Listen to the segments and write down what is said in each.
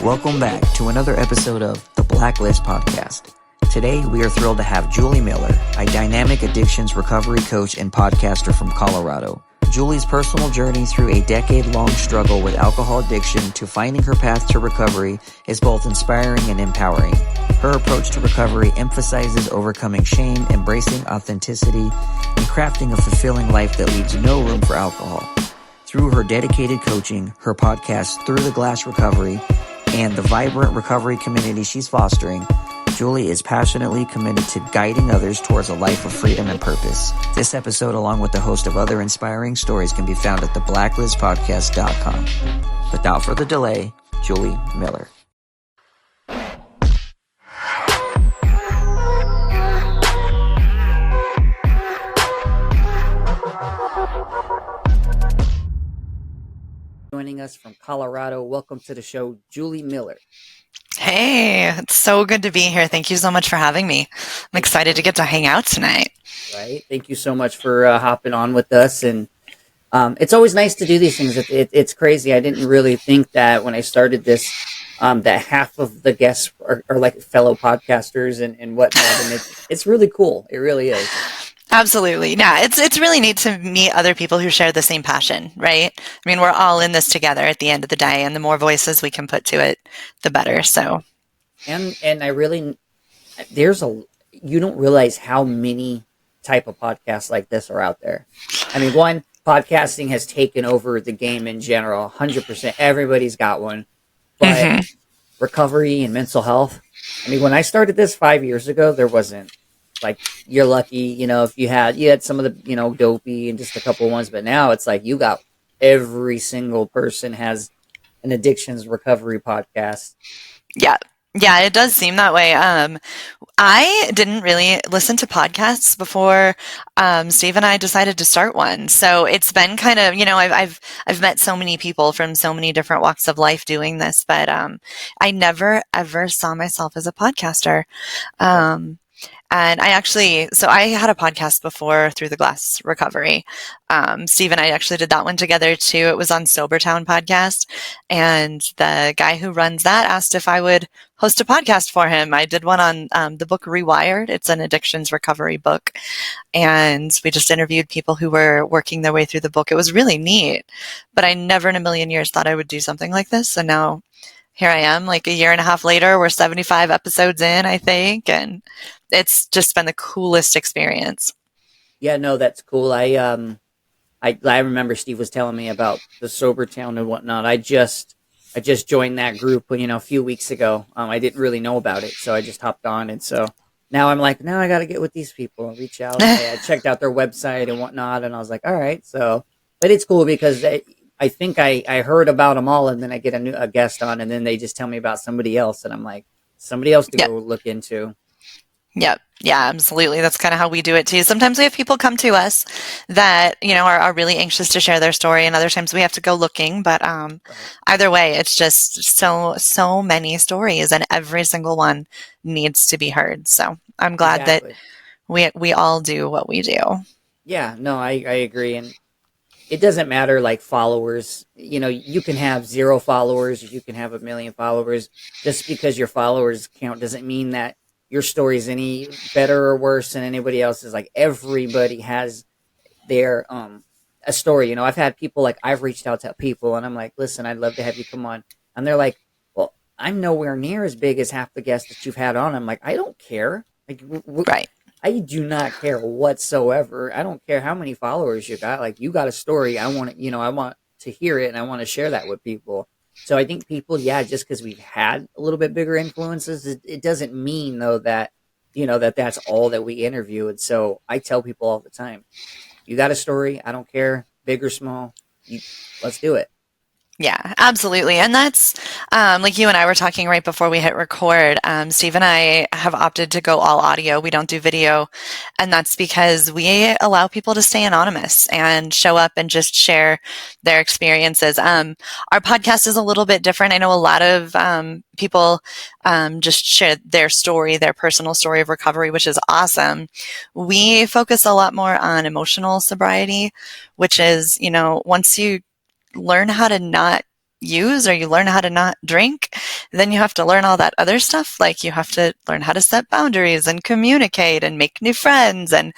Welcome back to another episode of the Blacklist Podcast. Today, we are thrilled to have Julie Miller, a dynamic addictions recovery coach and podcaster from Colorado. Julie's personal journey through a decade-long struggle with alcohol addiction to finding her path to recovery is both inspiring and empowering. Her approach to recovery emphasizes overcoming shame, embracing authenticity, and crafting a fulfilling life that leaves no room for alcohol. Through her dedicated coaching, her podcast Through the Glass Recovery, and the vibrant recovery community she's fostering, Julie is passionately committed to guiding others towards a life of freedom and purpose. This episode, along with a host of other inspiring stories, can be found at theblacklistpodcast.com. Without further delay, Julie Miller. Joining us from Colorado, welcome to the show, Julie Miller. Hey, it's so good to be here. Thank you so much for having me. I'm excited to get to hang out tonight. Right. Thank you so much for hopping on with us. And it's always nice to do these things. It's crazy. I didn't really think that when I started this, that half of the guests are like fellow podcasters and whatnot. And it's really cool. It really is. Absolutely. Yeah, it's really neat to meet other people who share the same passion, right? I mean, we're all in this together at the end of the day, and the more voices we can put to it, the better. So, and I really, you don't realize how many type of podcasts like this are out there. I mean, one, podcasting has taken over the game in general, 100%. Everybody's got one, but recovery and mental health. I mean, when I started this 5 years ago, there wasn't. Like, you're lucky, if you had some of the, dopey and just a couple of ones, but now it's like you got every single person has an addictions recovery podcast. Yeah. Yeah, it does seem that way. I didn't really listen to podcasts before Steve and I decided to start one. So it's been kind of, I've met so many people from so many different walks of life doing this, but I never ever saw myself as a podcaster. And I had a podcast before Through the Glass Recovery. Steve and I actually did that one together too. It was on Sobertown podcast. And the guy who runs that asked if I would host a podcast for him. I did one on the book Rewired. It's an addictions recovery book. And we just interviewed people who were working their way through the book. It was really neat. But I never in a million years thought I would do something like this. And now here I am, like a year and a half later. We're 75 episodes in, I think. And it's just been the coolest experience. Yeah, no, that's cool. I remember Steve was telling me about the Sobertown and whatnot. I just joined that group, a few weeks ago. I didn't really know about it, so I just hopped on, and so now I'm like, now I got to get with these people and reach out. I checked out their website and whatnot, and I was like, all right. So, but it's cool because I think I heard about them all, and then I get a guest on, and then they just tell me about somebody else, and I'm like, somebody else to go look into. Yep. Yeah, absolutely. That's kind of how we do it too. Sometimes we have people come to us that, are really anxious to share their story, and other times we have to go looking. But either way, it's just so many stories, and every single one needs to be heard. So I'm glad that we all do what we do. Yeah, no, I agree. And it doesn't matter like followers. You can have 0 followers, or you can have 1 million followers. Just because your followers count doesn't mean that your story is any better or worse than anybody else's. Like, everybody has their a story. I've had people, like, I've reached out to people and I'm like, listen, I'd love to have you come on. And they're like, well, I'm nowhere near as big as half the guests that you've had on. I'm like, I don't care. Like, right. I do not care whatsoever. I don't care how many followers you got. Like, you got a story. I want to hear it, and I want to share that with people. So I think people, just because we've had a little bit bigger influences, it doesn't mean, though, that, that's all that we interview. And so I tell people all the time, you got a story, I don't care, big or small, let's do it. Yeah, absolutely. And that's like you and I were talking right before we hit record. Steve and I have opted to go all audio. We don't do video. And that's because we allow people to stay anonymous and show up and just share their experiences. Our podcast is a little bit different. I know a lot of people just share their story, their personal story of recovery, which is awesome. We focus a lot more on emotional sobriety, which is, once you learn how to not use, or you learn how to not drink, then you have to learn all that other stuff. Like you have to learn how to set boundaries and communicate and make new friends. And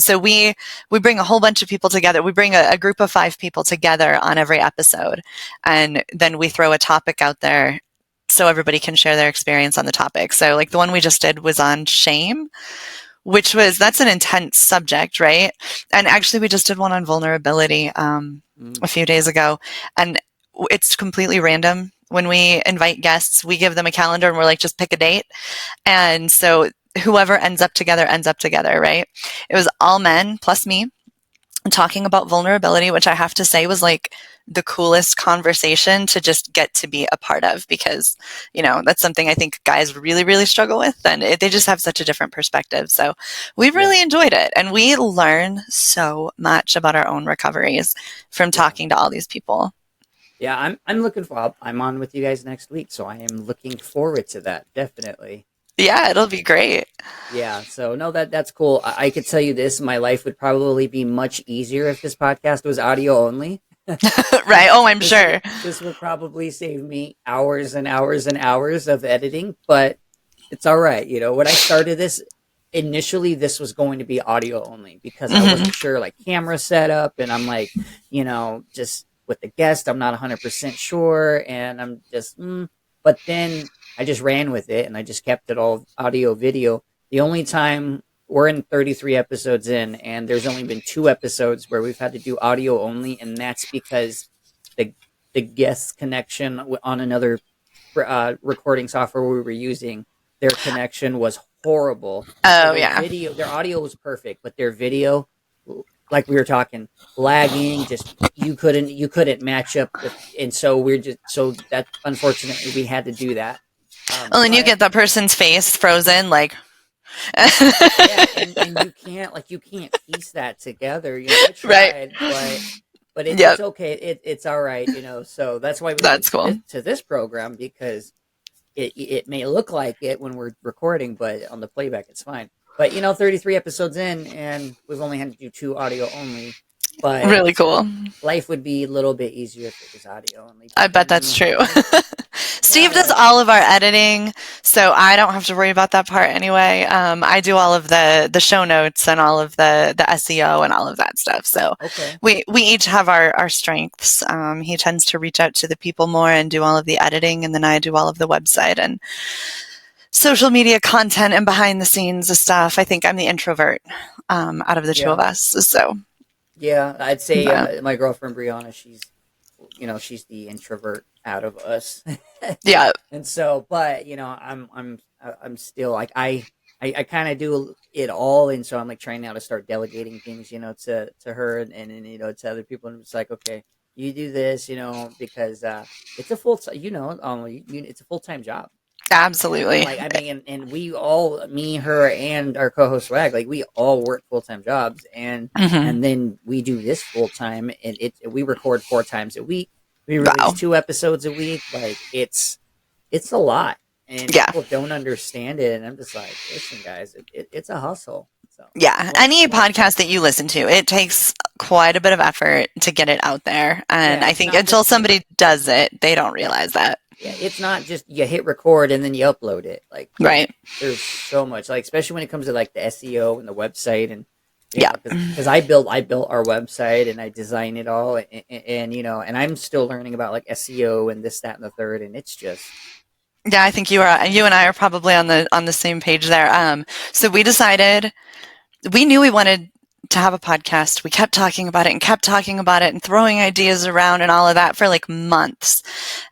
so we bring a whole bunch of people together. We bring a group of 5 people together on every episode, and then we throw a topic out there so everybody can share their experience on the topic. So like the one we just did was on shame, that's an intense subject, right? And actually we just did one on vulnerability a few days ago, and it's completely random. When we invite guests, we give them a calendar and we're like, just pick a date. And so whoever ends up together, right? It was all men plus me talking about vulnerability, which I have to say was like the coolest conversation to just get to be a part of, because, that's something I think guys really, really struggle with, and they just have such a different perspective. So we really enjoyed it, and we learn so much about our own recoveries from talking to all these people. Yeah, I'm looking for. I'm on with you guys next week, so I am looking forward to that. Definitely. Yeah, it'll be great. Yeah, so no, that's cool. I could tell you this: my life would probably be much easier if this podcast was audio only. Right? Oh, I'm sure. This would probably save me hours and hours and hours of editing, but it's all right. When I started this, initially this was going to be audio only because I wasn't sure, like, camera setup, and I'm like, just with the guest, I'm not 100% sure, and I'm just, but then I just ran with it and I just kept it all audio video. The only time we're in 33 episodes in, and there's only been 2 episodes where we've had to do audio only, and that's because the guest connection on another recording software we were using, their connection was horrible. Oh, so yeah. Their audio was perfect, but their video, like we were talking, lagging, just you couldn't match up with, and so that unfortunately we had to do that. Well, and you get that person's face frozen, like. Yeah, and you can't piece that together. I tried, right. but it's okay. It's all right. So that's why we That's cool. to this program, because it may look like it when we're recording, but on the playback it's fine. But 33 episodes in, and we've only had to do 2 audio only. But really cool. Life would be a little bit easier if it was audio only. I bet that's true. Steve does all of our editing, so I don't have to worry about that part anyway. I do all of the show notes and all of the SEO and all of that stuff. So we each have our strengths. He tends to reach out to the people more and do all of the editing, and then I do all of the website and social media content and behind the scenes stuff. I think I'm the introvert out of the 2 of us. So yeah, I'd say my girlfriend Brianna, she's the introvert out of us. Yeah. And so, but I'm still like I kind of do it all, and so I'm like trying now to start delegating things, to her and to other people, and it's like, okay, you do this, because it's a it's a full-time job. Absolutely. And we all, me, her, and our co-host Swag, like we all work full-time jobs, and then we do this full-time, and we record 4 times a week. We release 2 episodes a week. Like it's a lot, and people don't understand it. And I'm just like, listen, guys, it's a hustle. So any podcast that you listen to, it takes quite a bit of effort to get it out there, and I think until somebody does it, they don't realize that. Yeah, it's not just you hit record and then you upload it. Like, right. There's so much, like, especially when it comes to like the SEO and the website, and because I built our website and I design it all, and I'm still learning about like SEO and this, that, and the third, and it's just. Yeah, I think you and I are probably on the same page there. So we decided, we knew we wanted to have a podcast. We kept talking about it and throwing ideas around and all of that for like months.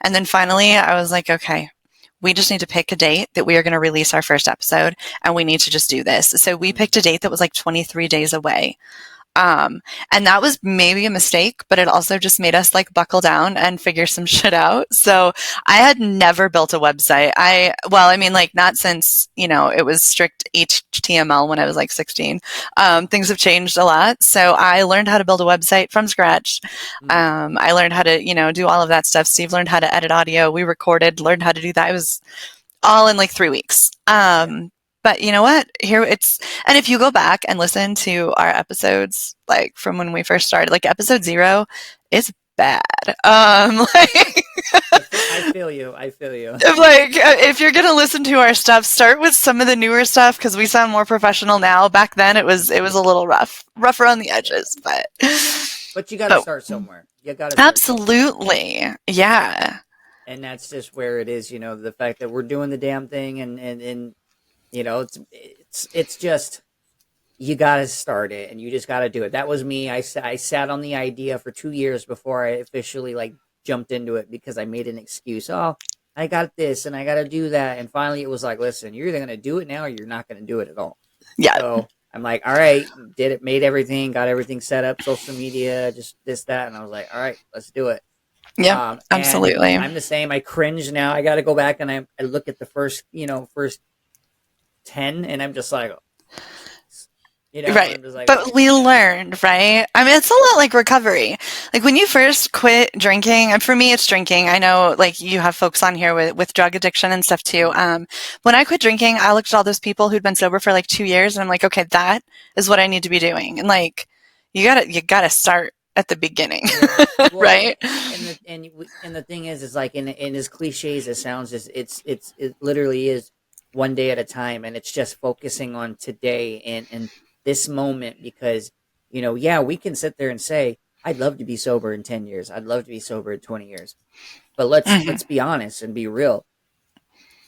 And then finally I was like, okay, we just need to pick a date that we are going to release our first episode, and we need to just do this. So we picked a date that was like 23 days away. And that was maybe a mistake, but it also just made us like buckle down and figure some shit out. So I had never built a website. Like not since, it was strict HTML when I was like 16. Things have changed a lot. So I learned how to build a website from scratch. I learned how to, do all of that stuff. Steve learned how to edit audio. We learned how to do that. It was all in like 3 weeks. But you know what? And if you go back and listen to our episodes, like from when we first started, like episode 0 is bad. I feel you. I feel you. If you're gonna listen to our stuff, start with some of the newer stuff because we sound more professional now. Back then, it was a little rougher on the edges, But you got to but start somewhere. You got to start somewhere. absolutely, yeah, And that's just where it is. The fact that we're doing the damn thing, and it's just you got to start it, and you just got to do it. That was me. I sat on the idea for 2 years before I officially like jumped into it because I made an excuse. Oh, I got this and I got to do that. And finally, it was like, listen, you're either going to do it now or you're not going to do it at all. yeah, So I'm like, all right, did it, made everything, got everything set up, social media, just this, that. And I was like, all right, let's do it. yep, And absolutely. I'm the same. I cringe now. I got to go back and I look at the first 10 and I'm just like, Right. I'm just like, But we learned, right? I mean, it's a lot like recovery. Like when you first quit drinking, and for me, it's drinking. I know like you have folks on here with drug addiction and stuff too. When I quit drinking, I looked at all those people who'd been sober for like 2 years and I'm like, okay, that is what I need to be doing. And like, you gotta start at the beginning, yeah. Well, right? and the thing is like in as cliche as it sounds, it literally is one day at a time, and it's just focusing on today and this moment because yeah, we can sit there and say I'd love to be sober in 10 years, I'd love to be sober in 20 years, but let's be honest and be real.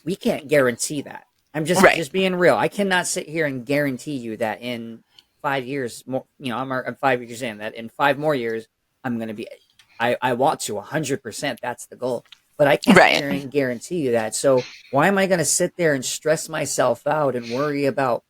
We can't guarantee that. I'm Right. just being real. I cannot sit here and guarantee you that in 5 years more, I'm 5 years in, that in 5 more years I'm going to be. I want to 100%. That's the goal, but I can't sit Right. here and guarantee you that. So why am I going to sit there and stress myself out and worry about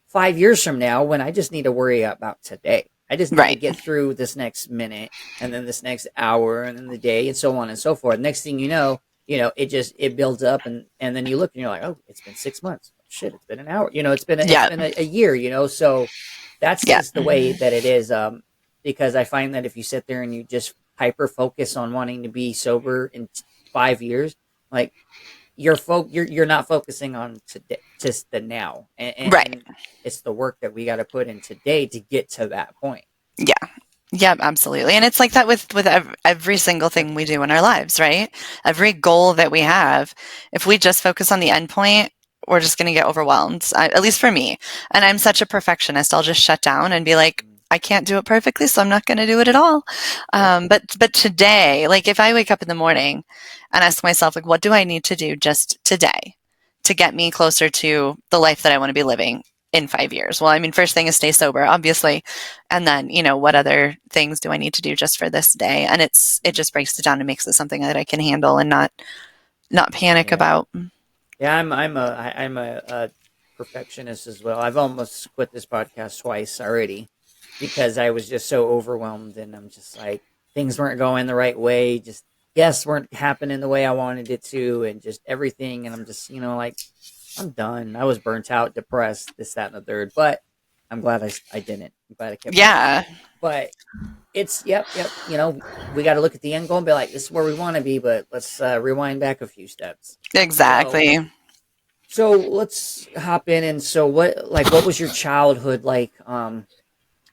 5 years from now when I just need to worry about today? I just need to Right. get through this next minute and then this next hour and then the day and so on and so forth. Next thing it builds up and then you look and you're like, oh, it's been 6 months. Shit, it's been an hour. It's Yeah. been a year. So that's Yeah. just the way that it is. Because I find that if you sit there and you just hyper focus on wanting to be sober in 5 years, like you're not focusing on today, just the now, Right. and it's the work that we got to put in today to get to that point. Yeah. Yeah, absolutely. And it's like that with every single thing we do in our lives, right? Every goal that we have, if we just focus on the end point, we're just going to get overwhelmed, at least for me. And I'm such a perfectionist. I'll just shut down and be like, I can't do it perfectly, so I'm not going to do it at all. But today, like if I wake up in the morning and ask myself, like, what do I need to do just today to get me closer to the life that I want to be living in 5 years? Well, I mean, first thing is stay sober, obviously. And then, what other things do I need to do just for this day? And it just breaks it down and makes it something that I can handle and not panic Yeah. about. Yeah, I'm a perfectionist as well. I've almost quit this podcast twice already because I was just so overwhelmed, and I'm just like things weren't going the right way. Just guests weren't happening the way I wanted it to, and just everything. And I'm just like I'm done. I was burnt out, depressed, this, that, and the third. But I'm glad I didn't. I'm glad I kept going. Yeah, But it's yep. We got to look at the end goal and be like, this is where we want to be. But let's rewind back a few steps. exactly. So let's hop in. And so what was your childhood like? Kind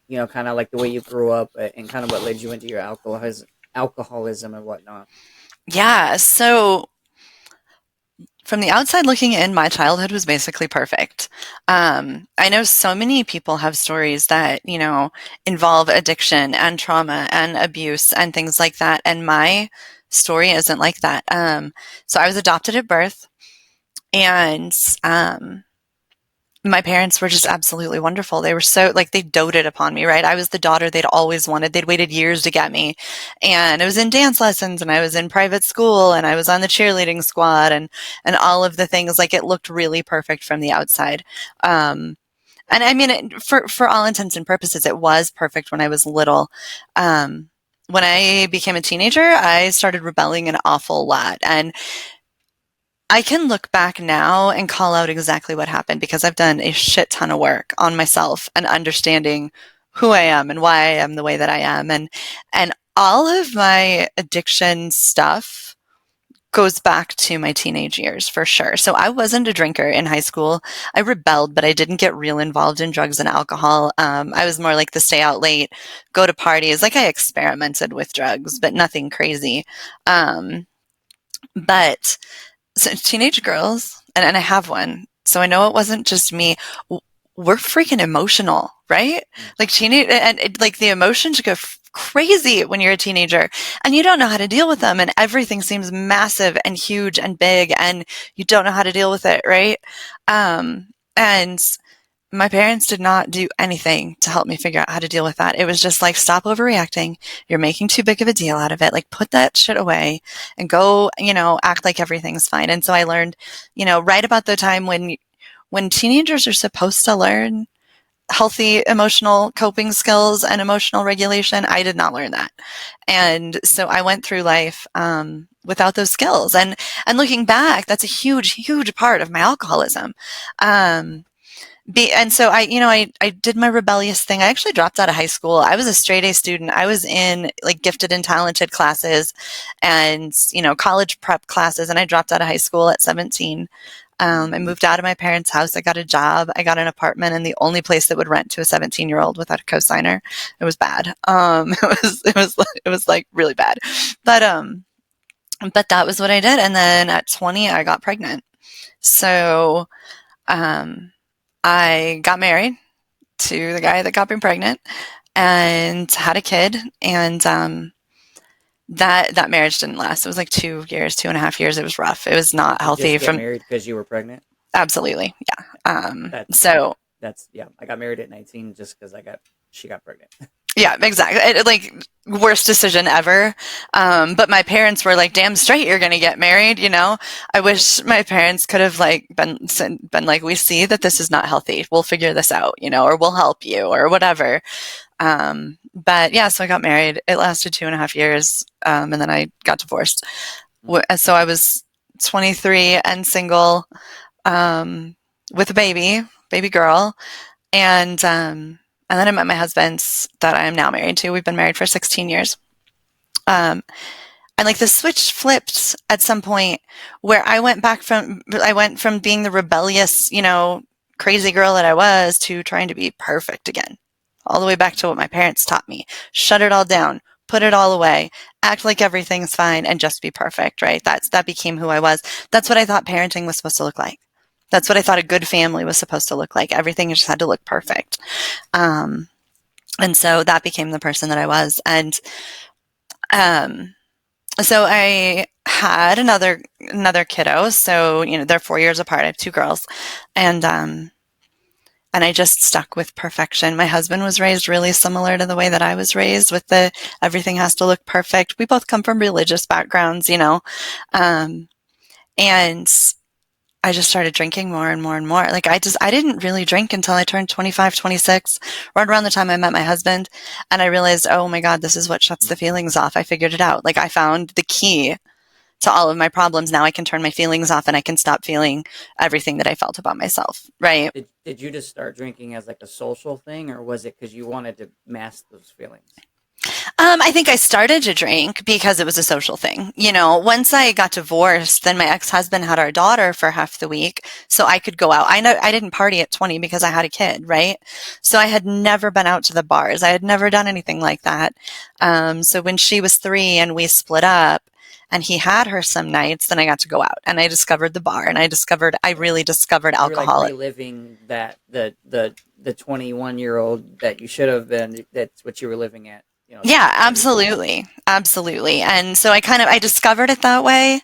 of like the way you grew up and kind of what led you into your alcoholism and whatnot. Yeah. So from the outside looking in, my childhood was basically perfect. I know so many people have stories that, involve addiction and trauma and abuse and things like that. And my story isn't like that. So I was adopted at birth, and my parents were just absolutely wonderful. They were so, like, they doted upon me, right? I was the daughter they'd always wanted. They'd waited years to get me. And I was in dance lessons, and I was in private school, and I was on the cheerleading squad, and all of the things. Like, it looked really perfect from the outside. And I mean, for all intents and purposes, it was perfect when I was little. When I became a teenager, I started rebelling an awful lot. And I can look back now and call out exactly what happened because I've done a shit ton of work on myself and understanding who I am and why I am the way that I am. And all of my addiction stuff goes back to my teenage years for sure. So I wasn't a drinker in high school. I rebelled, but I didn't get real involved in drugs and alcohol. I was more like the stay out late, go to parties. Like I experimented with drugs, but nothing crazy. Um, but so teenage girls, and I have one, so I know it wasn't just me. We're freaking emotional, right? Like teenage, and like the emotions go crazy when you're a teenager, and you don't know how to deal with them, and everything seems massive and huge and big, and you don't know how to deal with it, right? And my parents did not do anything to help me figure out how to deal with that. It was just like, stop overreacting. You're making too big of a deal out of it. Like, put that shit away and go, act like everything's fine. And so I learned, right about the time when teenagers are supposed to learn healthy emotional coping skills and emotional regulation, I did not learn that. And so I went through life, without those skills. And looking back, that's a huge, huge part of my alcoholism. And so I did my rebellious thing. I actually dropped out of high school. I was a straight A student. I was in like gifted and talented classes and, college prep classes. And I dropped out of high school at 17. I moved out of my parents' house. I got a job. I got an apartment in the only place that would rent to a 17-year-old without a cosigner. It was bad. It was like really bad. But that was what I did. And then at 20, I got pregnant. So, um, I got married to the guy that got me pregnant and had a kid. And that marriage didn't last. It was like 2 years, 2.5 years. It was rough. It was not You healthy. just get married because you were pregnant? Absolutely, yeah. That's So that's yeah. I got married at 19 just because she got pregnant. yeah, exactly. Like worst decision ever. But my parents were like, "Damn straight, you're gonna get married." I wish my parents could have like been like, "We see that this is not healthy. We'll figure this out, or we'll help you, or whatever." But yeah, so I got married. It lasted 2.5 years, and then I got divorced. So I was 23 and single, with a baby girl, and then I met my husband that I am now married to. We've been married for 16 years. Um, and like the switch flipped at some point where I went from being the rebellious, crazy girl that I was to trying to be perfect again. All the way back to what my parents taught me. Shut it all down, put it all away, act like everything's fine, and just be perfect, right? That became who I was. That's what I thought parenting was supposed to look like. That's what I thought a good family was supposed to look like. Everything just had to look perfect. Um, and so that became the person that I was. And um, so I had another kiddo. So, they're 4 years apart. I have two girls. And I just stuck with perfection. My husband was raised really similar to the way that I was raised, with the everything has to look perfect. We both come from religious backgrounds, and I just started drinking more and more and more. Like I didn't really drink until I turned 25, 26, right around the time I met my husband. And I realized, oh my God, this is what shuts the feelings off. I figured it out. Like I found the key to all of my problems. Now I can turn my feelings off and I can stop feeling everything that I felt about myself. Right. Did you just start drinking as like a social thing, or was it because you wanted to mask those feelings? I think I started to drink because it was a social thing. Once I got divorced, then my ex-husband had our daughter for half the week, so I could go out. I know I didn't party at 20 because I had a kid, right? So I had never been out to the bars. I had never done anything like that. So when she was 3 and we split up, and he had her some nights, then I got to go out and I discovered the bar, and I really discovered You were like alcohol. reliving that the 21-year-old that you should have been. That's what you were living at. Yeah, absolutely. Absolutely. And so I discovered it that way,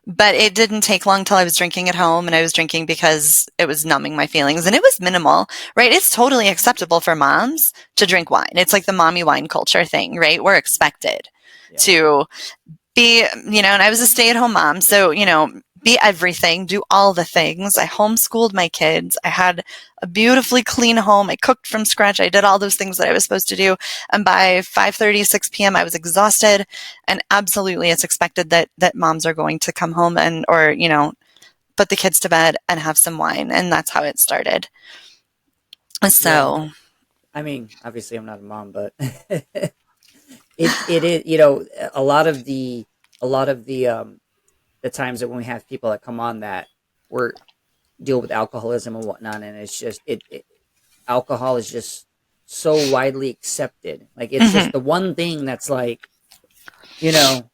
but it didn't take long till I was drinking at home, and I was drinking because it was numbing my feelings, and it was minimal, right? It's totally acceptable for moms to drink wine. It's like the mommy wine culture thing, right? We're expected to be, and I was a stay-at-home mom, so, be everything, do all the things. I homeschooled my kids. I had a beautifully clean home. I cooked from scratch. I did all those things that I was supposed to do. And by 5:30, 6 p.m., I was exhausted. And absolutely, it's expected that moms are going to come home or put the kids to bed and have some wine. And that's how it started. So, yeah. I mean, obviously I'm not a mom, but it is, a lot of the the times that when we have people that come on that we're deal with alcoholism and whatnot, and it's just alcohol is just so widely accepted. Like it's Hmm. just the one thing that's like, you know,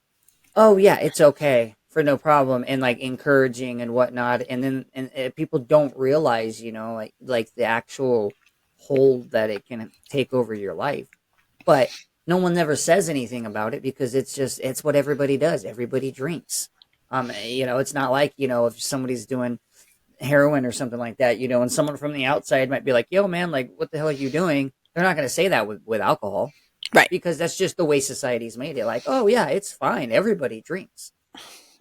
oh yeah, it's okay for no problem, and like encouraging and whatnot, and then people don't realize, like the actual hold that it can take over your life. But no one ever says anything about it because it's what everybody does. Everybody drinks. It's not like, if somebody's doing heroin or something like that, and someone from the outside might be like, yo man, like what the hell are you doing? They're not going to say that with alcohol, Right. because that's just the way society's made it. Like, oh yeah, it's fine. Everybody drinks.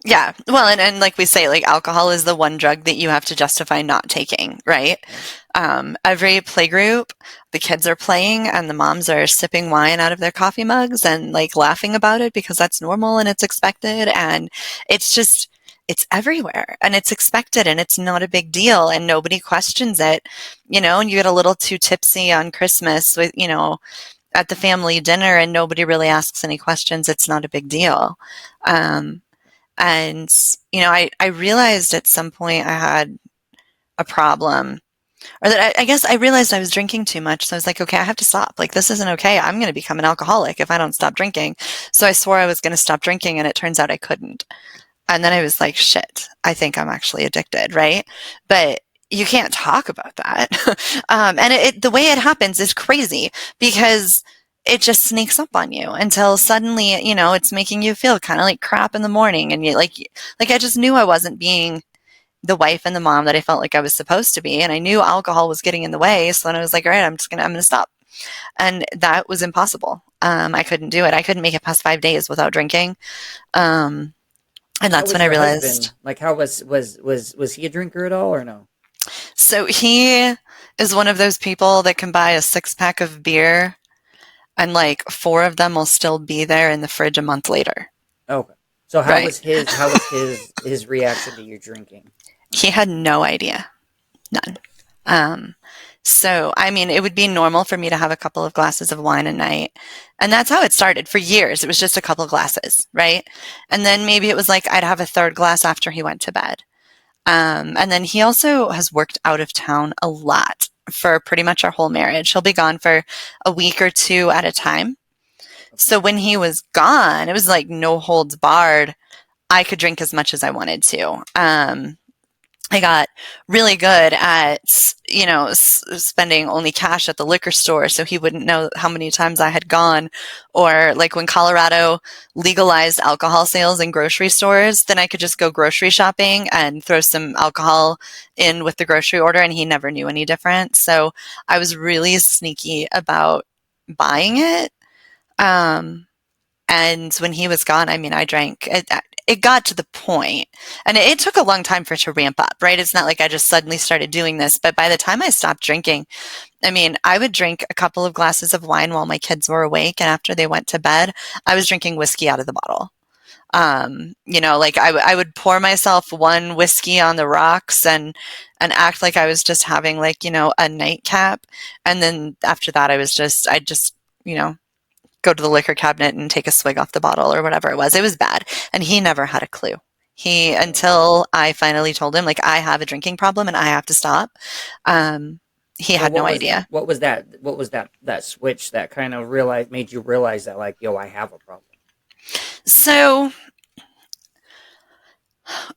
Yeah. Well, and like we say, like alcohol is the one drug that you have to justify not taking, right? Yeah. Every playgroup, the kids are playing and the moms are sipping wine out of their coffee mugs and like laughing about it because that's normal and it's expected. And it's just, it's everywhere and it's expected and it's not a big deal and nobody questions it, and you get a little too tipsy on Christmas with, at the family dinner and nobody really asks any questions. It's not a big deal. Um, and, I realized at some point I had a problem, or that I guess I realized I was drinking too much. So I was like, okay, I have to stop. Like, this isn't okay. I'm going to become an alcoholic if I don't stop drinking. So I swore I was going to stop drinking, and it turns out I couldn't. And then I was like, shit, I think I'm actually addicted, right? But you can't talk about that. And the way it happens is crazy because it just sneaks up on you until suddenly, it's making you feel kind of like crap in the morning. And you like I just knew I wasn't being the wife and the mom that I felt like I was supposed to be. And I knew alcohol was getting in the way. So then I was like, all right, I'm going to stop. And that was impossible. I couldn't do it. I couldn't make it past 5 days without drinking. And How that's when was I your realized. husband? Like, how was he a drinker at all, or no? So he is one of those people that can buy a 6-pack of beer and like 4 of them will still be there in the fridge a month later. Okay. So Right. how was his reaction to your drinking? He had no idea. None. Um, so, I mean, it would be normal for me to have a couple of glasses of wine a night. And that's how it started for years. It was just a couple of glasses, right? And then maybe it was like I'd have a third glass after he went to bed. And then he also has worked out of town a lot for pretty much our whole marriage. He'll be gone for a week or two at a time. Okay. So when he was gone, it was like no holds barred. I could drink as much as I wanted to. I got really good at, spending only cash at the liquor store so he wouldn't know how many times I had gone. Or like when Colorado legalized alcohol sales in grocery stores, then I could just go grocery shopping and throw some alcohol in with the grocery order and he never knew any different. So I was really sneaky about buying it. Um, and when he was gone, I mean, I drank. It got to the point, and it took a long time for it to ramp up, right? It's not like I just suddenly started doing this, but by the time I stopped drinking, I mean, I would drink a couple of glasses of wine while my kids were awake, and after they went to bed, I was drinking whiskey out of the bottle. Like I would pour myself one whiskey on the rocks and act like I was just having like, a nightcap. And then after that, I'd just, you know, go to the liquor cabinet and take a swig off the bottle or whatever it was. It was bad. And he never had a clue. Until I finally told him, like, I have a drinking problem and I have to stop. He So had no idea. what was that switch that kind of made you realize that, like, yo, I have a problem? So,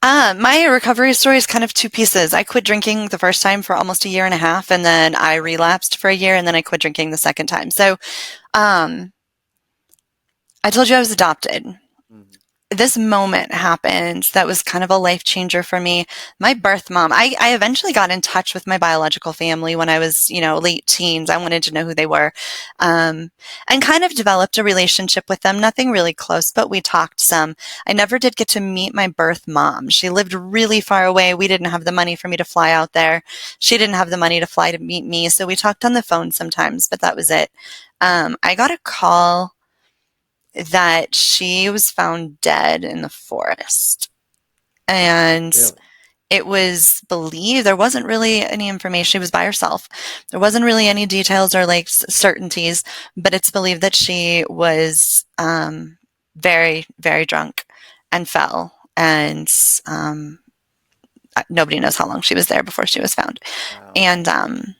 my recovery story is kind of two pieces. I quit drinking the first time for almost a year and a half, and then I relapsed for a year, and then I quit drinking the second time. So, um, I told you I was adopted. Mm-hmm. This moment happened that was kind of a life changer for me. My birth mom, I eventually got in touch with my biological family when I was, late teens. I wanted to know who they were, and kind of developed a relationship with them. Nothing really close, but we talked some. I never did get to meet my birth mom. She lived really far away. We didn't have the money for me to fly out there. She didn't have the money to fly to meet me. So we talked on the phone sometimes, but that was it. I got a call that she was found dead in the forest. And Really? it was believed there wasn't really any information. She was by herself. There wasn't really any details or like certainties, but it's believed that she was very, very drunk and fell and nobody knows how long she was there before she was found. Wow. And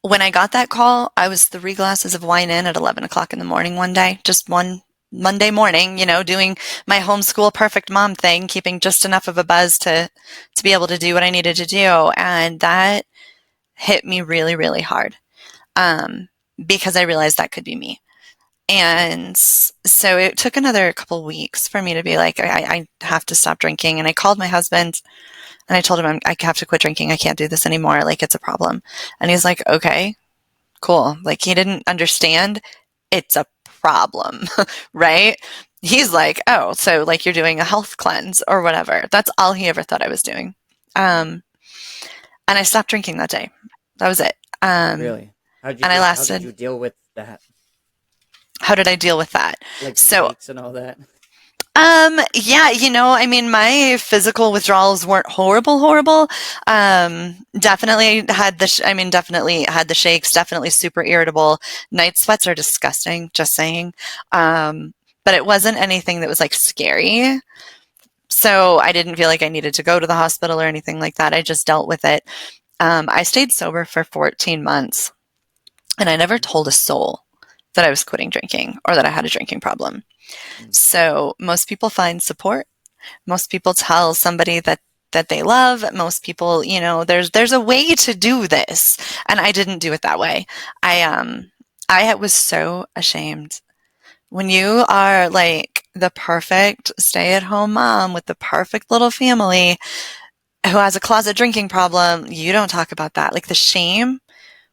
when I got that call, I was 3 glasses of wine in at 11 o'clock in the morning one day, just one Monday morning, doing my homeschool perfect mom thing, keeping just enough of a buzz to be able to do what I needed to do. And that hit me really, really hard, because I realized that could be me. And so it took another couple weeks for me to be like, I have to stop drinking. And I called my husband and I told him I have to quit drinking. I can't do this anymore. Like, it's a problem. And he's like, okay, cool. Like, he didn't understand it's a problem, right? He's like, oh, so like you're doing a health cleanse or whatever. That's all he ever thought I was doing. And I stopped drinking that day. That was it. Really? And I How did lasted. you deal with that? How did I deal with that? Like the So, shakes and all that? yeah, I mean, my physical withdrawals weren't horrible. Definitely had definitely had the shakes, definitely super irritable. Night sweats are disgusting, just saying. But it wasn't anything that was like scary. So I didn't feel like I needed to go to the hospital or anything like that. I just dealt with it. I stayed sober for 14 months and I never told a soul that I was quitting drinking or that I had a drinking problem. So most people find support. Most people tell somebody that they love. Most people, there's a way to do this, and I didn't do it that way. I was so ashamed. When you are like the perfect stay-at-home mom with the perfect little family who has a closet drinking problem, you don't talk about that. Like, the shame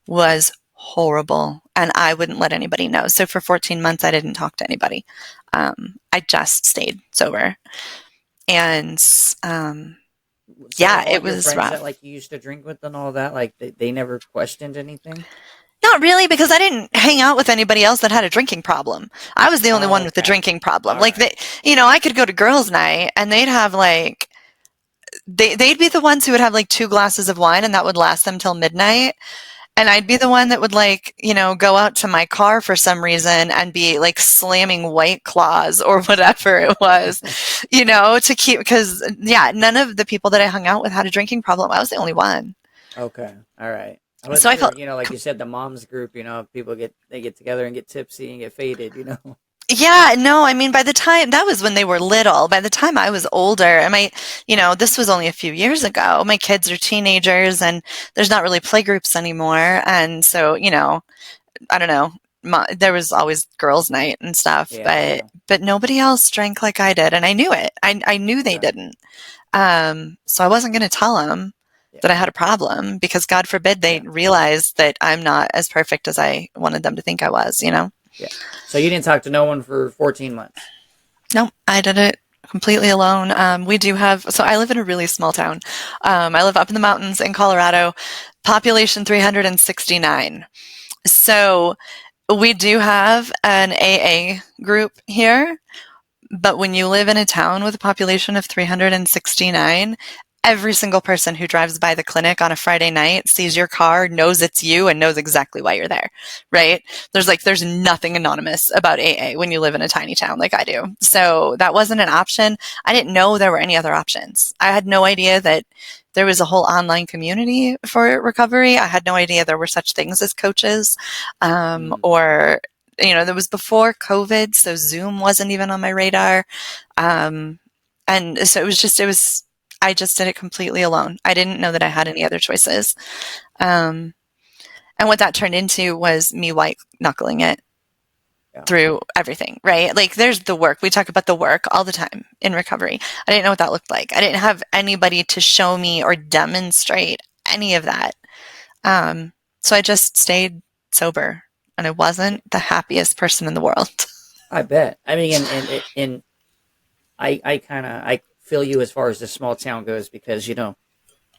was horrible, and I wouldn't let anybody know. So for 14 months, I didn't talk to anybody. I just stayed sober, and yeah, All it your was friends that rough. like you used to drink with and all that, like they never questioned anything? Not really, because I didn't hang out with anybody else that had a drinking problem. I was the only one with the Okay. drinking problem. All Like, right. I could go to girls' night and they'd have like they'd be the ones who would have like 2 glasses of wine and that would last them till midnight. And I'd be the one that would like, go out to my car for some reason and be like slamming White Claws or whatever it was, to keep, because yeah, none of the people that I hung out with had a drinking problem. I was the only one. Okay. All right. I wasn't So I sure, felt, like you said, the moms group, people get together and get tipsy and get faded, yeah, no, I mean, by the time that was when they were little, by the time I was older, and this was only a few years ago, my kids are teenagers and there's not really play groups anymore. And so, I don't know. There was always girls' night and stuff, Yeah, but yeah. nobody else drank like I did, and I knew it. I knew they Okay. didn't. So I wasn't going to tell them Yeah. that I had a problem because God forbid they Yeah. realized that I'm not as perfect as I wanted them to think I was. Yeah. So you didn't talk to no one for 14 months. No, I did it completely alone. We do have, so I live in a really small town. I live up in the mountains in Colorado, population 369. So we do have an AA group here, but when you live in a town with a population of 369, every single person who drives by the clinic on a Friday night sees your car, knows it's you, and knows exactly why you're there, right? There's nothing anonymous about AA when you live in a tiny town like I do. So that wasn't an option. I didn't know there were any other options. I had no idea that there was a whole online community for recovery. I had no idea there were such things as coaches, or that was before COVID, so Zoom wasn't even on my radar. And so I just did it completely alone. I didn't know that I had any other choices. And what that turned into was me white knuckling it Yeah. through everything, right? Like, there's the work. We talk about the work all the time in recovery. I didn't know what that looked like. I didn't have anybody to show me or demonstrate any of that. So I just stayed sober, and I wasn't the happiest person in the world. I bet. I mean, and I feel you as far as the small town goes because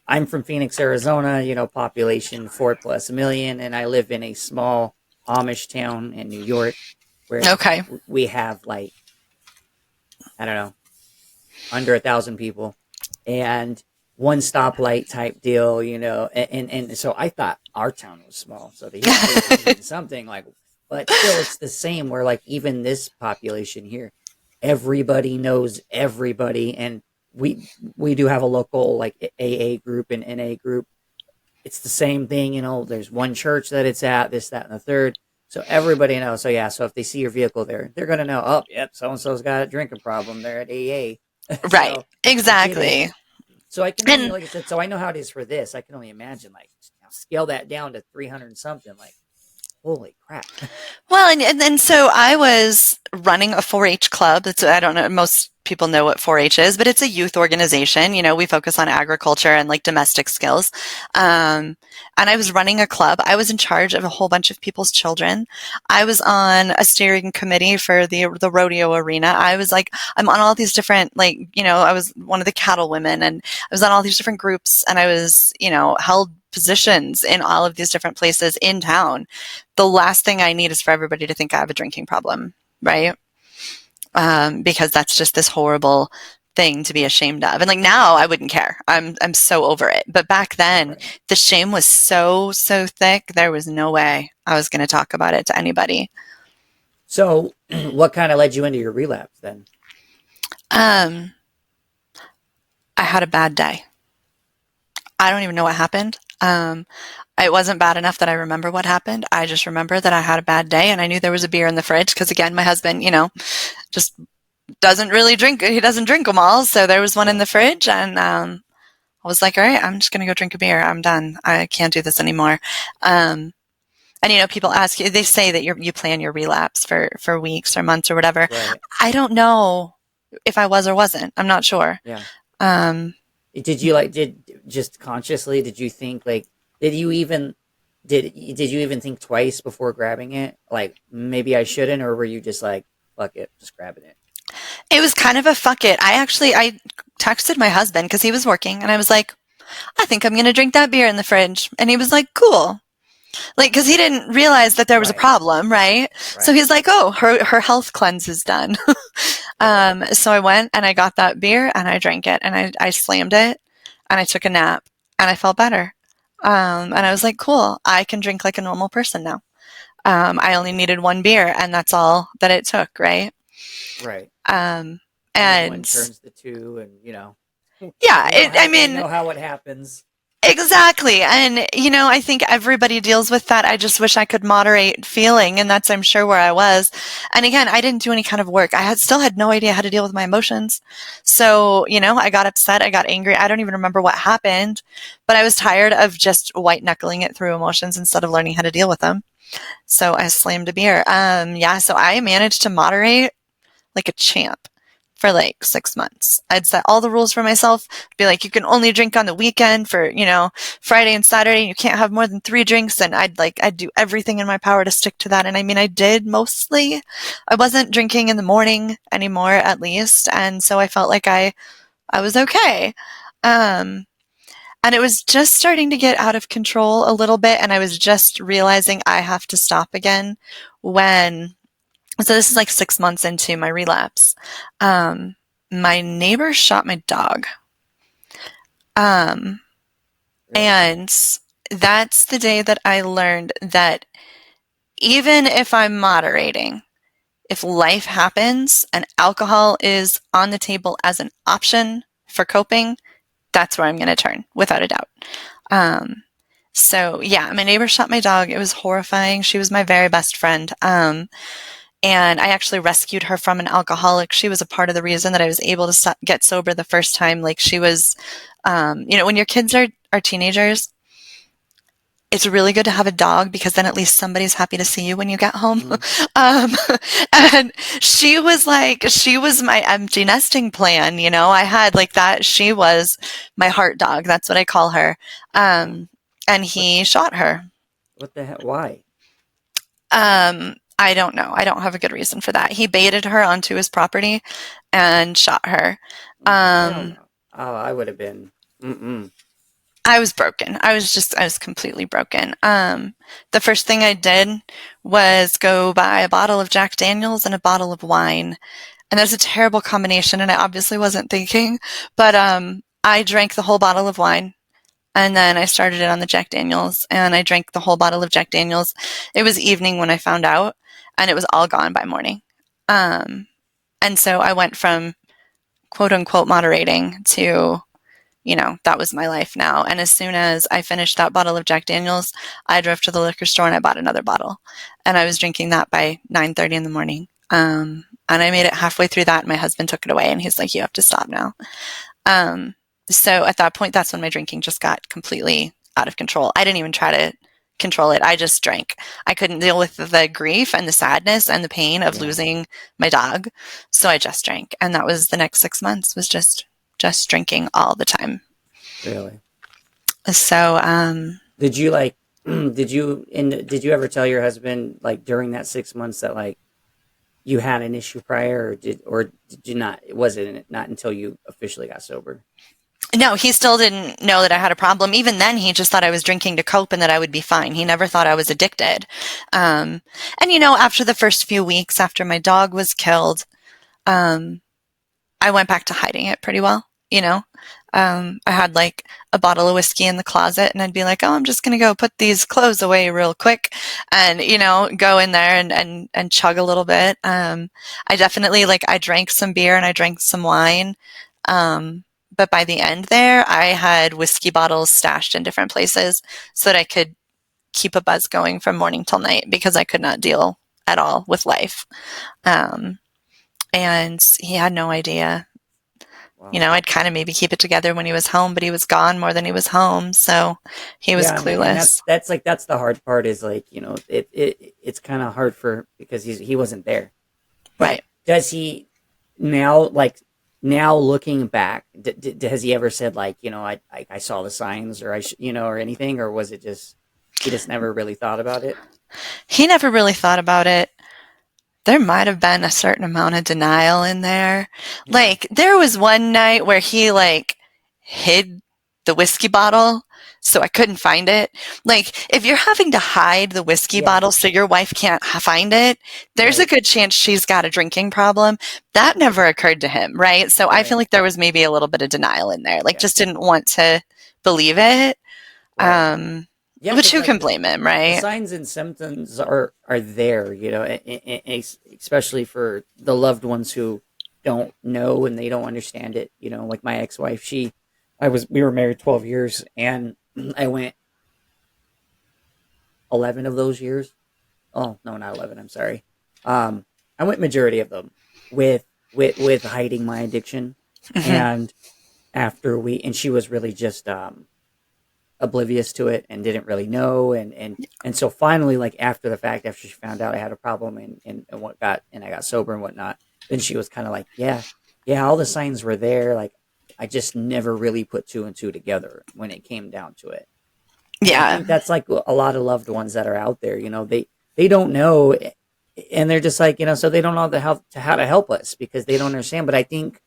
I'm from Phoenix, Arizona. Population 4+ million, and I live in a small Amish town in New York where Okay. we have like I don't know under 1,000 people and one stoplight type deal. And so I thought our town was small. So to hear 300 and something like, but still it's the same. Where like even this population here everybody knows everybody, and we do have a local like AA group and NA group. It's the same thing, there's one church that it's at, this, that, and the third. So everybody knows. So yeah, so if they see your vehicle there, they're gonna know, oh yep, so and so's got a drinking problem. They're at AA. Right. So I get it. Exactly. So I can only, And like I said, so I know how it is for this. I can only imagine, like, scale that down to 300 and something. Like, holy crap. well, and so I was running a 4-H club. I don't know, most people know what 4-H is, but it's a youth organization. We focus on agriculture and like domestic skills. And I was running a club. I was in charge of a whole bunch of people's children. I was on a steering committee for the rodeo arena. I'm on all these different, I was one of the cattle women, and I was on all these different groups, and I was, held positions in all of these different places in town. The last thing I need is for everybody to think I have a drinking problem, right? Because that's just this horrible thing to be ashamed of. And like now I wouldn't care. I'm so over it. But back then Right. the shame was so thick. There was no way I was going to talk about it to anybody. So what kind of led you into your relapse then? I had a bad day. I don't even know what happened. It wasn't bad enough that I remember what happened. I just remember that I had a bad day, and I knew there was a beer in the fridge because, again, my husband, just doesn't really drink. He doesn't drink them all. So there was one in the fridge, and I was like, all right, I'm just going to go drink a beer. I'm done. I can't do this anymore. And, people ask you, they say that you plan your relapse for weeks or months or whatever. Right. I don't know if I was or wasn't. I'm not sure. Yeah. Um, Did just consciously, did you think like, did you even think twice before grabbing it? Like, maybe I shouldn't, or were you just like, fuck it, just grabbing it? It was kind of a fuck it. I texted my husband because he was working, and I was like, I think I'm going to drink that beer in the fridge. And he was like, cool. Like, because he didn't realize that there was a Right. problem, right? So Right. he's like, oh, her health cleanse is done. So I went and I got that beer and I drank it, and I slammed it, and I took a nap, and I felt better. And I was like, cool, I can drink like a normal person now. I only needed one beer, and that's all that it took, right? Right. Um, And then one and turns to two, and yeah, I we mean, know how it happens. exactly. And, I think everybody deals with that. I just wish I could moderate feeling, and that's, I'm sure, where I was. And again, I didn't do any kind of work. I still had no idea how to deal with my emotions. So, I got upset. I got angry. I don't even remember what happened, but I was tired of just white knuckling it through emotions instead of learning how to deal with them. So I slammed a beer. Yeah, so I managed to moderate like a champ for like 6 months. I'd set all the rules for myself, be like, you can only drink on the weekend for, Friday and Saturday. You can't have more than 3 drinks. And I'd do everything in my power to stick to that. And I mean, I did mostly. I wasn't drinking in the morning anymore, at least. And so I felt like I was okay. Um, and it was just starting to get out of control a little bit. And I was just realizing I have to stop again so this is like 6 months into my relapse. My neighbor shot my dog. Really? And that's the day that I learned that even if I'm moderating, if life happens and alcohol is on the table as an option for coping, that's where I'm going to turn, without a doubt. So yeah, my neighbor shot my dog. It was horrifying. She was my very best friend. And I actually rescued her from an alcoholic. She was a part of the reason that I was able to get sober the first time. Like, she was, when your kids are teenagers, it's really good to have a dog because then at least somebody's happy to see you when you get home. And she was my empty nesting plan. I had like that. She was my heart dog. That's what I call her. And he shot her. What the hell? Why? I don't know. I don't have a good reason for that. He baited her onto his property and shot her. Hell no. Oh, I would have been. I was broken. I was completely broken. The first thing I did was go buy a bottle of Jack Daniels and a bottle of wine. And that's a terrible combination, and I obviously wasn't thinking, but I drank the whole bottle of wine. And then I started it on the Jack Daniels, and I drank the whole bottle of Jack Daniels. It was evening when I found out, and it was all gone by morning. And so I went from quote unquote moderating to, that was my life now. And as soon as I finished that bottle of Jack Daniels, I drove to the liquor store and I bought another bottle. And I was drinking that by 9:30 in the morning. And I made it halfway through that, and my husband took it away, and he's like, "You have to stop now." Um, so at that point, that's when my drinking just got completely out of control. I didn't even try to control it. I just drank. I couldn't deal with the grief and the sadness and the pain of losing my dog. So I just drank. And that was the next 6 months, was just drinking all the time. Really? So, did you did you ever tell your husband like during that 6 months that like you had an issue prior, or did you not? Was it not until you officially got sober? No, he still didn't know that I had a problem. Even then, he just thought I was drinking to cope and that I would be fine. He never thought I was addicted. And after the first few weeks after my dog was killed, I went back to hiding it pretty well. I had like a bottle of whiskey in the closet, and I'd be like, "Oh, I'm just going to go put these clothes away real quick," and go in there and chug a little bit. I definitely I drank some beer and I drank some wine. But by the end there, I had whiskey bottles stashed in different places so that I could keep a buzz going from morning till night, because I could not deal at all with life. And he had no idea. Wow. I'd kind of maybe keep it together when he was home, but he was gone more than he was home. So he was clueless. And that's the hard part, is it's kind of hard because he wasn't there. But right. Does he now, now looking back, has he ever said I saw the signs, or or anything, or was it just, he just never really thought about it? He never really thought about it. There might have been a certain amount of denial in there. Yeah. There was one night where he hid the whiskey bottle so I couldn't find it. If you're having to hide the whiskey bottle so your wife can't find it, there's a good chance she's got a drinking problem. That never occurred to him, right? So I feel like there was maybe a little bit of denial in there, just didn't want to believe it. Right. Which who can blame him, right? The signs and symptoms are there, especially for the loved ones who don't know and they don't understand it. Like my ex-wife, we were married 12 years, and I went 11 of those years. Oh, no, not 11. I'm sorry. I went majority of them with hiding my addiction. And and she was really just, oblivious to it and didn't really know. And so finally, after the fact, after she found out I had a problem and I got sober and whatnot, then she was kind of like, yeah, all the signs were there. I just never really put two and two together when it came down to it. Yeah. I think that's a lot of loved ones that are out there, they don't know, and they're just so they don't know how to help us because they don't understand. But I think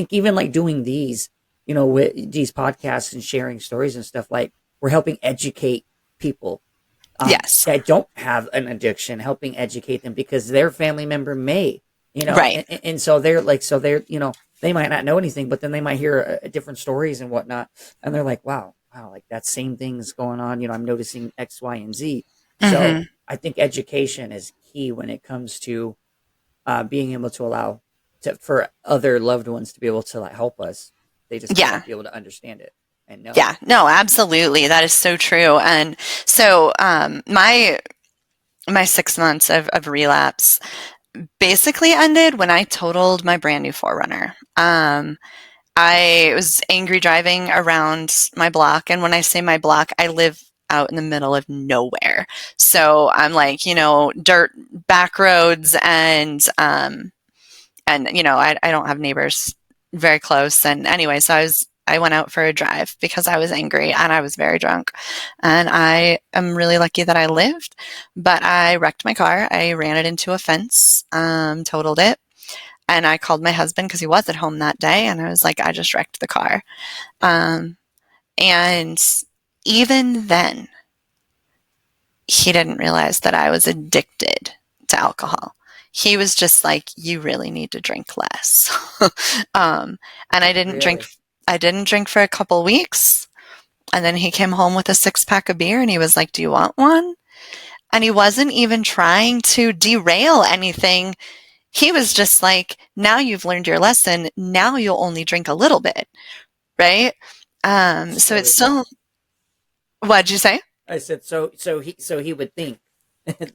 even doing these, with these podcasts and sharing stories and stuff, we're helping educate people yes, that don't have an addiction, helping educate them because their family member may, right. And so they're they might not know anything, but then they might hear different stories and whatnot. And they're like, wow, that same thing's going on. I'm noticing X, Y, and Z. So I think education is key when it comes to being able to allow for other loved ones to be able to help us. They just have to be able to understand it and know. Yeah, no, absolutely. That is so true. And so my 6 months of relapse basically ended when I totaled my brand new 4Runner. I was angry driving around my block. And when I say my block, I live out in the middle of nowhere. So I'm dirt back roads and I don't have neighbors very close. And anyway, so I went out for a drive because I was angry and I was very drunk. And I am really lucky that I lived, but I wrecked my car. I ran it into a fence, totaled it. And I called my husband because he was at home that day. And I was like, I just wrecked the car. And even then, he didn't realize that I was addicted to alcohol. He was just like, you really need to drink less. And I didn't drink. I didn't drink for a couple weeks. And then he came home with a 6-pack of beer and he was like, do you want one? And he wasn't even trying to derail anything. He was just like, now you've learned your lesson. Now you'll only drink a little bit, right? So So it's still, what'd you say? I said, so he would think,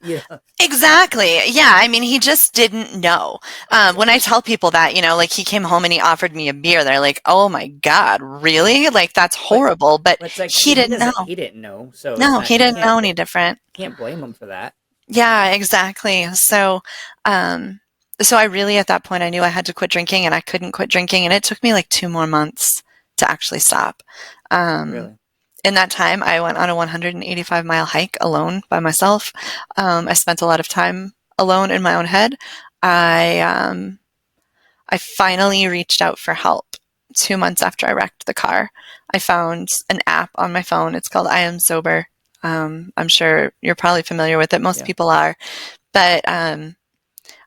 you know, Exactly. Yeah. I mean, he just didn't know. yeah, When I tell people that, like he came home and he offered me a beer, they're like, oh my God, really? Like that's but horrible. But it's like he didn't know. he didn't know, so it's No, not he didn't know any different. can't blame him for that. Yeah, exactly. Um, so I really, at that point, I knew I had to quit drinking and I couldn't quit drinking. And it took me like 2 more months to actually stop. Um, Really, in that time, I went on a 185-mile hike alone by myself. I spent a lot of time alone in my own head. I, um, I finally reached out for help 2 months after I wrecked the car. I found an app on my phone. It's called I Am Sober. I'm sure you're probably familiar with it. Most yeah, people are. But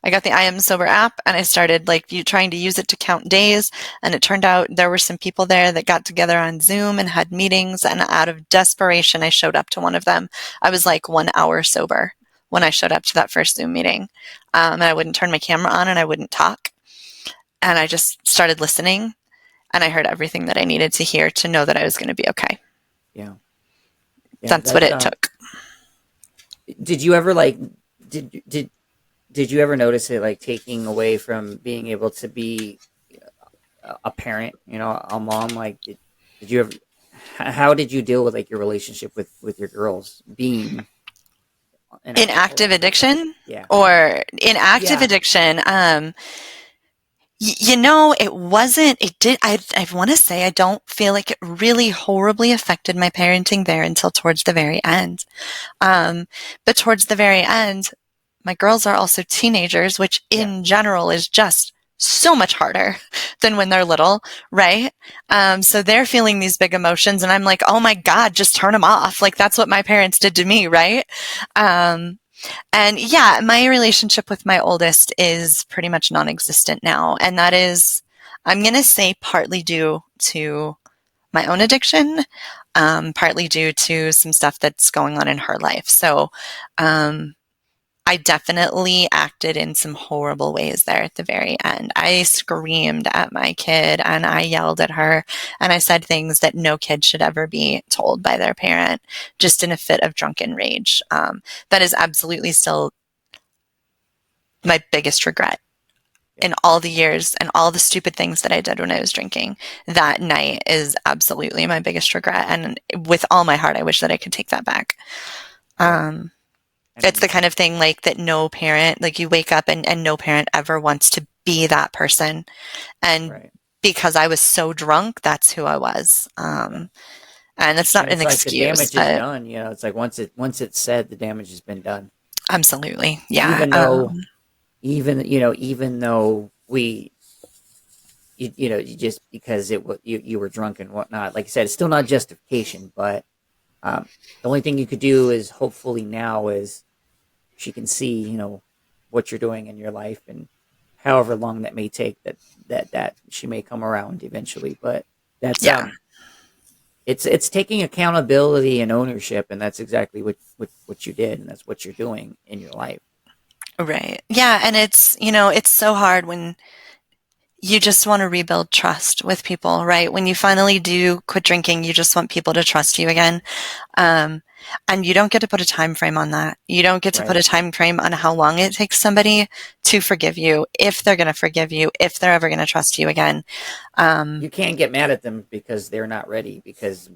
I got the I Am Sober app and I started trying to use it to count days. And it turned out there were some people there that got together on Zoom and had meetings. And out of desperation, I showed up to one of them. I was like 1 hour sober when I showed up to that first Zoom meeting. And I wouldn't turn my camera on and I wouldn't talk. And I just started listening and I heard everything that I needed to hear to know that I was going to be okay. yeah, yeah. That's what That's it took. Did you ever like did you ever notice it like taking away from being able to be a parent, a mom? Like, did you ever? How did you deal with like your relationship with your girls being an In active alcoholic? addiction Yeah, or in active yeah, addiction, it wasn't, I want to say I don't feel like it really horribly affected my parenting there until towards the very end. Um, but towards the very end, my girls are also teenagers, which yeah, in general is just so much harder than when they're little, right? So they're feeling these big emotions and I'm like, oh my God, just turn them off. Like that's what my parents did to me, right? Um, and yeah, my relationship with my oldest is pretty much non-existent now. And that is, I'm going to say partly due to my own addiction, partly due to some stuff that's going on in her life. So, I definitely acted in some horrible ways there at the very end. I screamed at my kid and I yelled at her and I said things that no kid should ever be told by their parent, just in a fit of drunken rage. That is absolutely still my biggest regret yeah, in all the years and all the stupid things that I did when I was drinking. That night is absolutely my biggest regret. And with all my heart, I wish that I could take that back. yeah. Um, I It's mean, the kind of thing like that no parent, like you wake up and no parent ever wants to be that person. And right, because I was so drunk, that's who I was. yeah. And it's not And an it's like the excuse, damage is but done. It's like once it's said, the damage has been done. absolutely. Yeah. Even though, even though you just because you were drunk and whatnot. Like I said, it's still not justification, but the only thing you could do is hopefully now is she can see what you're doing in your life, and however long that may take, that she may come around eventually. But that's Yeah. it's taking accountability and ownership, and that's exactly what you did, and that's what you're doing in your life. Right. Yeah. And it's so hard when you just want to rebuild trust with people, right? When you finally do quit drinking, you just want people to trust you again. Um, and you don't get to put a time frame on that. You don't get to put Right. a time frame on how long it takes somebody to forgive you, if they're going to forgive you, if they're ever going to trust you again. Um, You can't get mad at them because they're not ready, because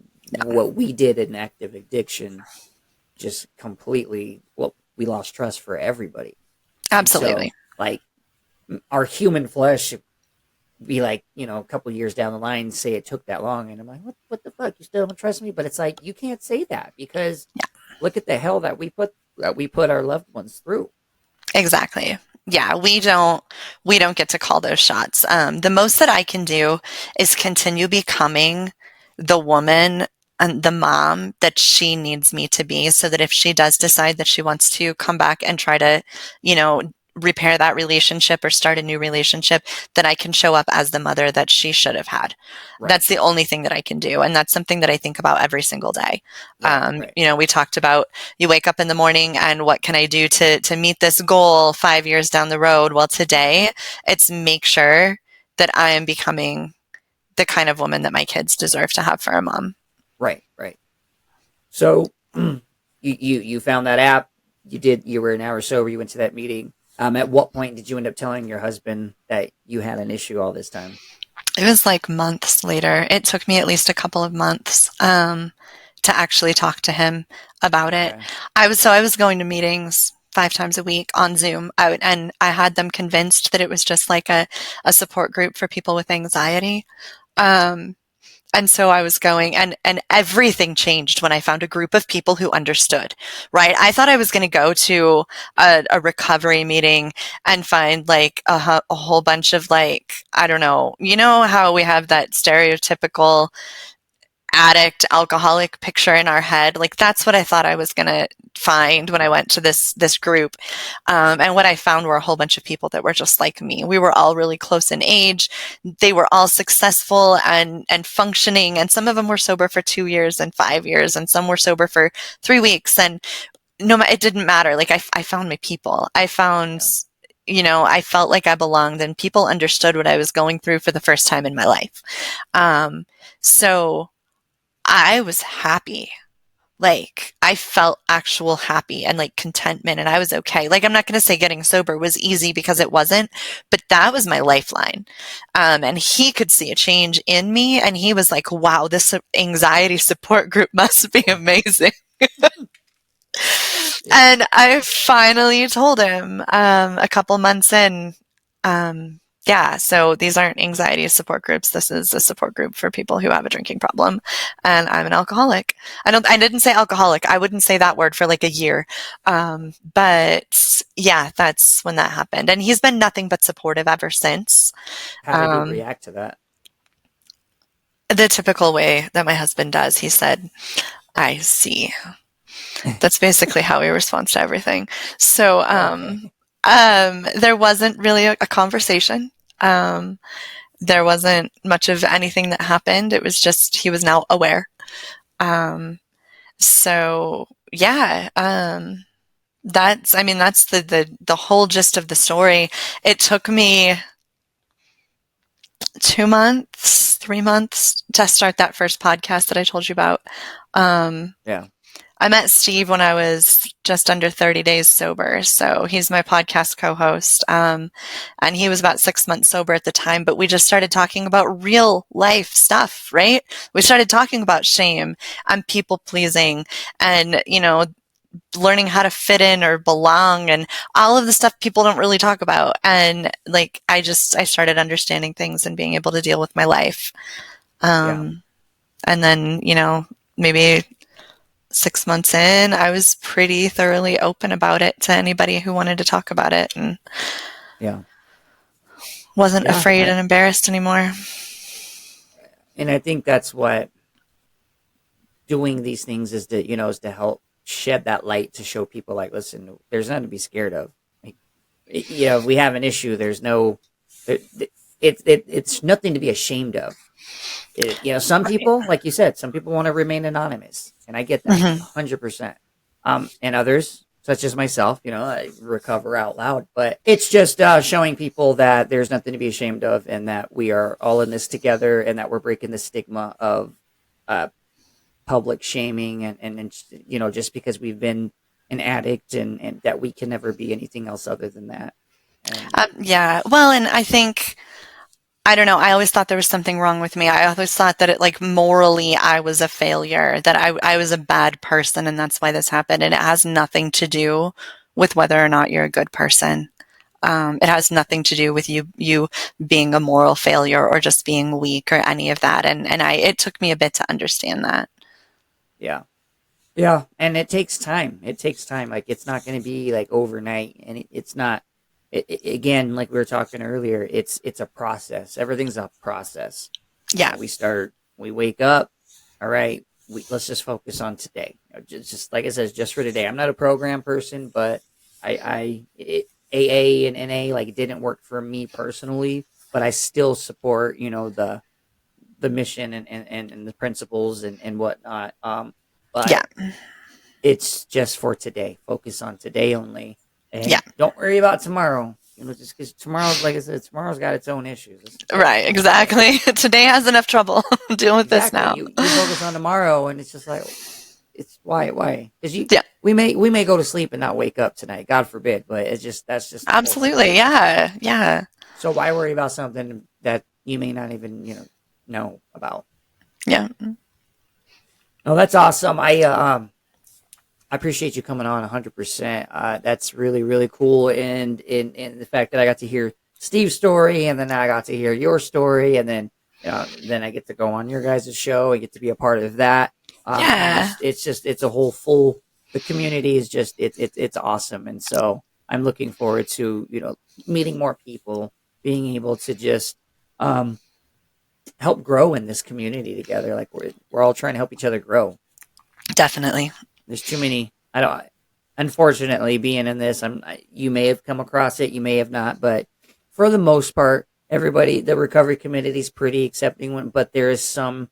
what we did in active addiction just completely, well, we lost trust for everybody. And so Absolutely. like our human flesh be like, a couple years down the line, say it took that long, and I'm like, what the fuck? You still don't trust me? But it's like you can't say that, because Yeah, look at the hell that we put our loved ones through. exactly. Yeah, we don't get to call those shots. The most that I can do is continue becoming the woman and the mom that she needs me to be, so that if she does decide that she wants to come back and try to, you know, repair that relationship or start a new relationship, then I can show up as the mother that she should have had. Right. That's the only thing that I can do. And that's something that I think about every single day. Yeah, right. You know, we talked about you wake up in the morning and what can I do to meet this goal 5 years down the road? Well, today it's make sure that I am becoming the kind of woman that my kids deserve to have for a mom. Right, right. So you found that app. You were an hour sober. You went to that meeting. At what point did you end up telling your husband that you had an issue all this time? It was like months later. It took me at least a couple of months to actually talk to him about it. Okay. I was going to meetings 5 times a week on Zoom, and I had them convinced that it was just like a support group for people with anxiety. And so I was going, and everything changed when I found a group of people who understood, right? I thought I was going to go to a recovery meeting and find like a whole bunch of like, I don't know, you know how we have that stereotypical addict, alcoholic picture in our head. Like that's what I thought I was going to find when I went to this group. And what I found were a whole bunch of people that were just like me. We were all really close in age. They were all successful and functioning. And some of them were sober for 2 years and 5 years. And some were sober for 3 weeks. And it didn't matter. Like I found my people. I found, you know, I felt like I belonged and people understood what I was going through for the first time in my life. So I was happy. Like I felt actual happy and like contentment and I was okay. Like I'm not going to say getting sober was easy because it wasn't, but that was my lifeline. And he could see a change in me and he was like, wow, this anxiety support group must be amazing. And I finally told him a couple months in, yeah, so these aren't anxiety support groups. This is a support group for people who have a drinking problem. And I'm an alcoholic. I didn't say alcoholic. I wouldn't say that word for like a year. But yeah, that's when that happened. And he's been nothing but supportive ever since. How did he react to that? The typical way that my husband does. He said, I see. That's basically how he responds to everything. So, there wasn't really a conversation. There wasn't much of anything that happened. It was just, he was now aware. So yeah, that's the whole gist of the story. It took me 2 months, 3 months to start that first podcast that I told you about. Yeah. I met Steve when I was just under 30 days sober. So he's my podcast co-host. And he was about 6 months sober at the time, but we just started talking about real life stuff, right? We started talking about shame and people pleasing and, you know, learning how to fit in or belong and all of the stuff people don't really talk about. And like, I started understanding things and being able to deal with my life. And then, you know, maybe 6 months in, I was pretty thoroughly open about it to anybody who wanted to talk about it and wasn't afraid and embarrassed anymore. And I think that's what doing these things is to help shed that light to show people like, listen, there's nothing to be scared of. Like, you know, if we have an issue, there's no, it's nothing to be ashamed of. You know, some people, like you said, some people want to remain anonymous, and I get that 100%. And others, such as myself, you know, I recover out loud. But it's just showing people that there's nothing to be ashamed of, and that we are all in this together, and that we're breaking the stigma of public shaming, and you know, just because we've been an addict, and that we can never be anything else other than that. Yeah, well, and I think, I don't know, I always thought there was something wrong with me. I always thought that morally I was a failure, that I was a bad person, and that's why this happened. And it has nothing to do with whether or not you're a good person. It has nothing to do with you being a moral failure or just being weak or any of that. And it took me a bit to understand that. Yeah. Yeah. And it takes time. It takes time. Like, it's not going to be like overnight, and it's not. Again, like we were talking earlier, it's a process. Everything's a process. Yeah. We wake up. All right. Let's just focus on today. Just like I said, just for today. I'm not a program person, but AA and NA, like, it didn't work for me personally, but I still support, the mission and the principles and whatnot. Yeah. But it's just for today. Focus on today only, Yeah. and don't worry about tomorrow. Just because tomorrow's, like I said, tomorrow's got its own issues. Let's just focus Right. on today. Exactly. Today has enough trouble dealing with this Exactly. now. You focus on tomorrow, and it's just like, it's why? Because Yeah. we may go to sleep and not wake up tonight. God forbid. But that's just the whole Absolutely. situation. Yeah. Yeah. So why worry about something that you may not even know about? Yeah. No, that's awesome. I appreciate you coming on 100%. That's really, really cool. And in the fact that I got to hear Steve's story, and then I got to hear your story, and then I get to go on your guys' show and get to be a part of that. And Yeah. it's a whole full, the community is just, it's awesome. And so I'm looking forward to, meeting more people, being able to just, help grow in this community together. Like, we're all trying to help each other grow. Definitely. There's too many. I don't. Unfortunately, being in this, you may have come across it, you may have not, but for the most part, everybody, the recovery community is pretty accepting. But there is some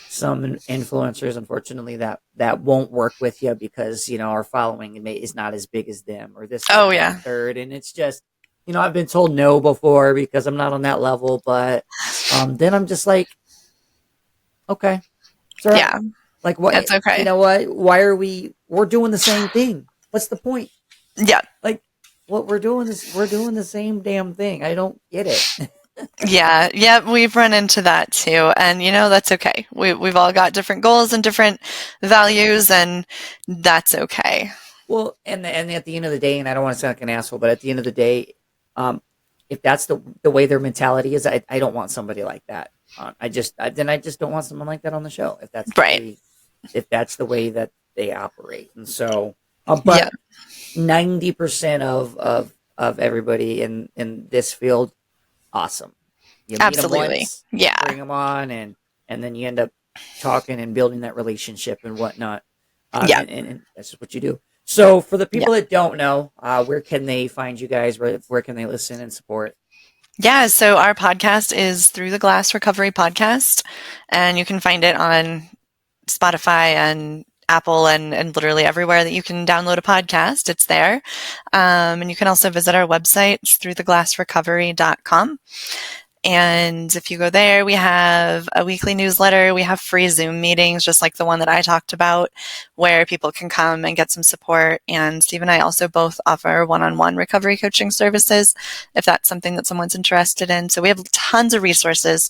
influencers, unfortunately, that won't work with you because our following is not as big as them, or this, Oh, that, and the yeah. third, and it's just I've been told no before because I'm not on that level, but then I'm just like, okay, it's all right. Yeah. Like, what? It's okay. You know what? Why are we're doing the same thing? What's the point? Yeah. Like, what we're doing the same damn thing. I don't get it. Yeah. Yeah. We've run into that too. And, that's okay. We've all got different goals and different values, and that's okay. Well, and at the end of the day, and I don't want to sound like an asshole, but at the end of the day, if that's the way their mentality is, I don't want somebody like that. I just don't want someone like that on the show. Right. If that's the way that they operate, and so, Yeah. but 90% of everybody in this field, awesome. You meet them Absolutely. once, Yeah. bring them on, and then you end up talking and building that relationship and whatnot. Yeah. And that's just what you do. So for the Yeah. people that don't know, where can they find you guys? Where can they listen and support? Yeah. So our podcast is Through the Glass Recovery Podcast, and you can find it on Spotify and Apple and literally everywhere that you can download a podcast. It's there. And you can also visit our website, it's throughtheglassrecovery.com. And if you go there, we have a weekly newsletter. We have free Zoom meetings, just like the one that I talked about, where people can come and get some support. And Steve and I also both offer one-on-one recovery coaching services, if that's something that someone's interested in. So we have tons of resources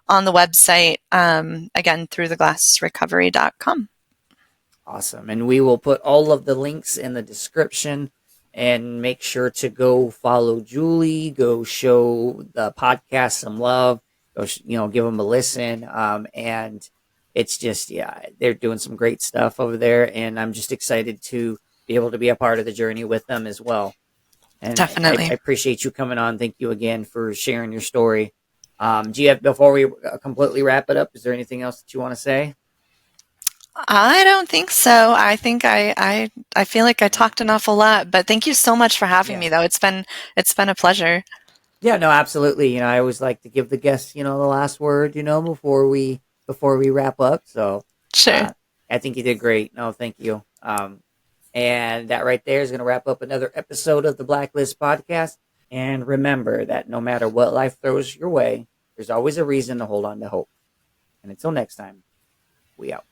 on the website, again, throughtheglassrecovery.com. Awesome. And we will put all of the links in the description, and make sure to go follow Julie, go show the podcast some love, go, give them a listen. And it's just, yeah, they're doing some great stuff over there. And I'm just excited to be able to be a part of the journey with them as well. And I Definitely. appreciate you coming on. Thank you again for sharing your story. Do you have, before we completely wrap it up, is there anything else that you want to say? I don't think so. I think I feel like I talked an awful lot, but thank you so much for having me, though. It's been a pleasure. Yeah, no, absolutely. I always like to give the guests, the last word, before we wrap up. So, Sure. I think you did great. No, thank you. And that right there is going to wrap up another episode of the Blacklist podcast. And remember that no matter what life throws your way, there's always a reason to hold on to hope. And until next time, we out.